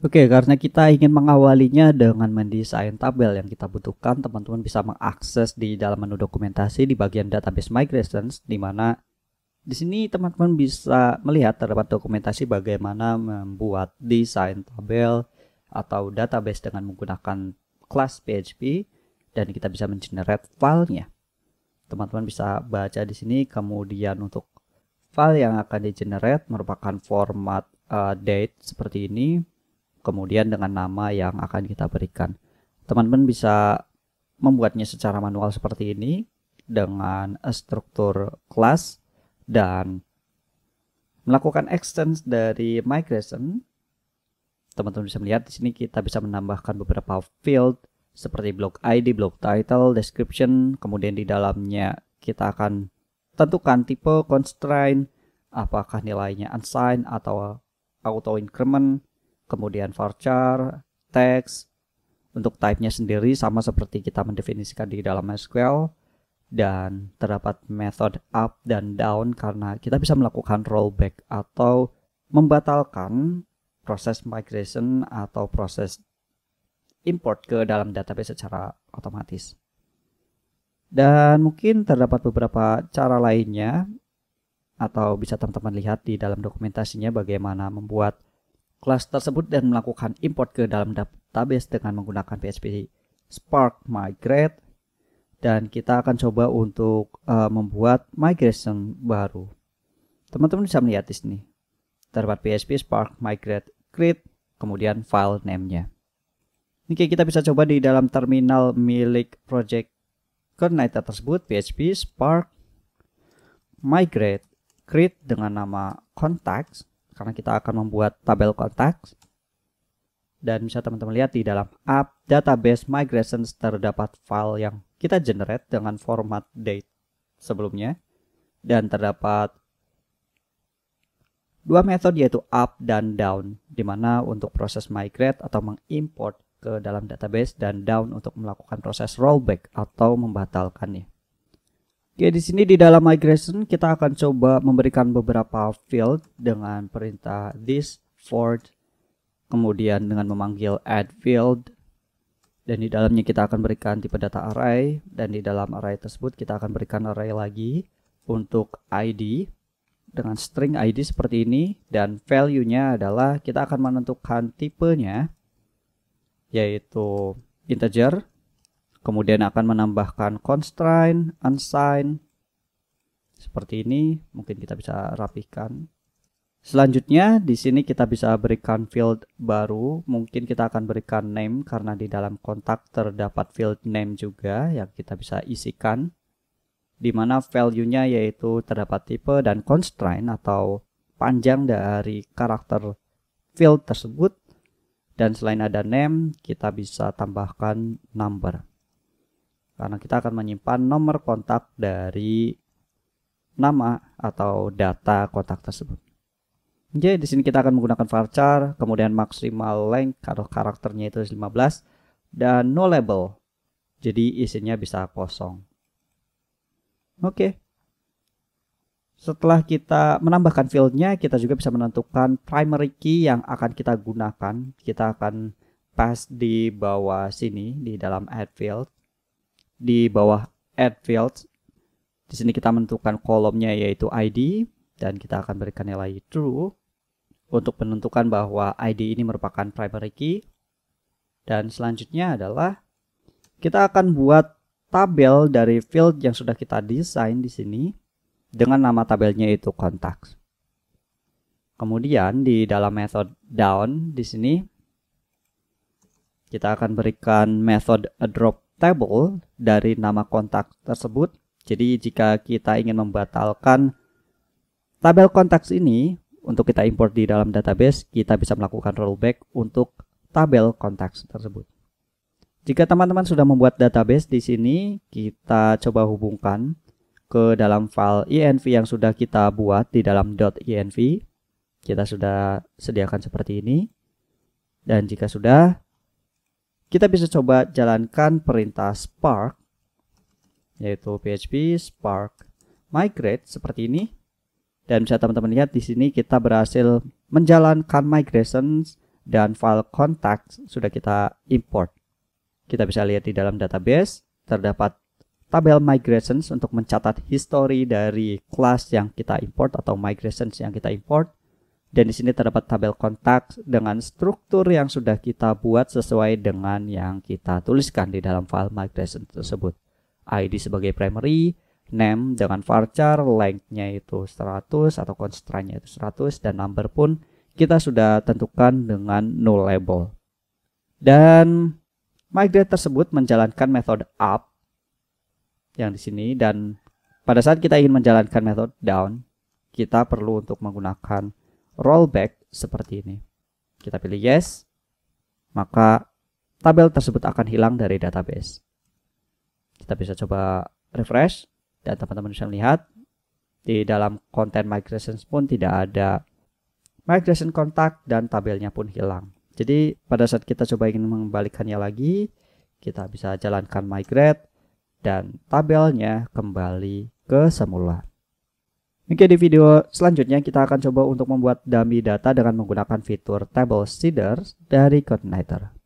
Oke, karena kita ingin mengawalinya dengan mendesain tabel yang kita butuhkan, teman-teman bisa mengakses di dalam menu dokumentasi di bagian database migrations, di mana di sini teman-teman bisa melihat terdapat dokumentasi bagaimana membuat desain tabel atau database dengan menggunakan kelas PHP, dan kita bisa mengenerate filenya. Teman-teman bisa baca di sini. Kemudian untuk file yang akan di-generate merupakan format date seperti ini, kemudian dengan nama yang akan kita berikan. Teman-teman bisa membuatnya secara manual seperti ini dengan struktur class dan melakukan extend dari migration. Teman-teman bisa melihat di sini kita bisa menambahkan beberapa field seperti block ID, block title, description. Kemudian di dalamnya kita akan tentukan tipe constraint, apakah nilainya unsigned atau auto increment. Kemudian varchar, text, untuk type-nya sendiri sama seperti kita mendefinisikan di dalam SQL, dan terdapat method up dan down karena kita bisa melakukan rollback atau membatalkan proses migration atau proses import ke dalam database secara otomatis. Dan mungkin terdapat beberapa cara lainnya, atau bisa teman-teman lihat di dalam dokumentasinya bagaimana membuat kelas tersebut dan melakukan import ke dalam database dengan menggunakan PHP Spark Migrate. Dan kita akan coba untuk membuat migration baru. Teman-teman bisa melihat di sini terdapat PHP Spark Migrate create, kemudian file name-nya. Oke, kita bisa coba di dalam terminal milik project coordinator tersebut, PHP Spark Migrate create dengan nama contacts, karena kita akan membuat tabel contacts. Dan bisa teman-teman lihat di dalam app database migrations terdapat file yang kita generate dengan format date sebelumnya, dan terdapat dua metode yaitu up dan down, dimana untuk proses migrate atau mengimport ke dalam database, dan down untuk melakukan proses rollback atau membatalkannya. Oke, di sini di dalam migration kita akan coba memberikan beberapa field dengan perintah this, for, kemudian dengan memanggil add field, dan di dalamnya kita akan berikan tipe data array, dan di dalam array tersebut kita akan berikan array lagi untuk ID dengan string ID seperti ini, dan value-nya adalah kita akan menentukan tipenya yaitu integer. Kemudian akan menambahkan constraint, unsigned, seperti ini. Mungkin kita bisa rapihkan. Selanjutnya di sini kita bisa berikan field baru. Mungkin kita akan berikan name karena di dalam kontak terdapat field name juga yang kita bisa isikan, di mana value-nya yaitu terdapat tipe dan constraint atau panjang dari karakter field tersebut. Dan selain ada name, kita bisa tambahkan number, karena kita akan menyimpan nomor kontak dari nama atau data kontak tersebut. Jadi di sini kita akan menggunakan varchar, kemudian maksimal length atau karakternya itu 15, dan no label. Jadi isinya bisa kosong. Oke. Setelah kita menambahkan fieldnya, kita juga bisa menentukan primary key yang akan kita gunakan. Kita akan pass di bawah sini di dalam add field. Di bawah add fields, di sini kita menentukan kolomnya yaitu ID, dan kita akan berikan nilai true untuk menentukan bahwa ID ini merupakan primary key. Dan selanjutnya adalah kita akan buat tabel dari field yang sudah kita desain di sini dengan nama tabelnya itu contacts. Kemudian di dalam method down di sini kita akan berikan method drop table dari nama kontak tersebut. Jadi jika kita ingin membatalkan tabel kontaks ini untuk kita import di dalam database, kita bisa melakukan rollback untuk tabel kontaks tersebut. Jika teman-teman sudah membuat database di sini, kita coba hubungkan ke dalam file env yang sudah kita buat di dalam .env. Kita sudah sediakan seperti ini. Dan jika sudah, kita bisa coba jalankan perintah Spark, yaitu PHP Spark Migrate seperti ini. Dan bisa teman-teman lihat di sini kita berhasil menjalankan migration dan file contact sudah kita import. Kita bisa lihat di dalam database terdapat tabel migrations untuk mencatat history dari kelas yang kita import atau migrations yang kita import. Dan di sini terdapat tabel kontak dengan struktur yang sudah kita buat sesuai dengan yang kita tuliskan di dalam file migration tersebut. ID sebagai primary, name dengan varchar, length-nya itu 100 atau constraint-nya itu 100, dan number pun kita sudah tentukan dengan null label. Dan migrate tersebut menjalankan metode up yang di sini, dan pada saat kita ingin menjalankan metode down, kita perlu untuk menggunakan rollback seperti ini. Kita pilih yes, maka tabel tersebut akan hilang dari database. Kita bisa coba refresh dan teman-teman bisa melihat di dalam konten migrations pun tidak ada migration contact dan tabelnya pun hilang. Jadi pada saat kita coba ingin mengembalikannya lagi, kita bisa jalankan migrate dan tabelnya kembali ke semula. Oke, di video selanjutnya kita akan coba untuk membuat dummy data dengan menggunakan fitur table seeders dari Coordinator.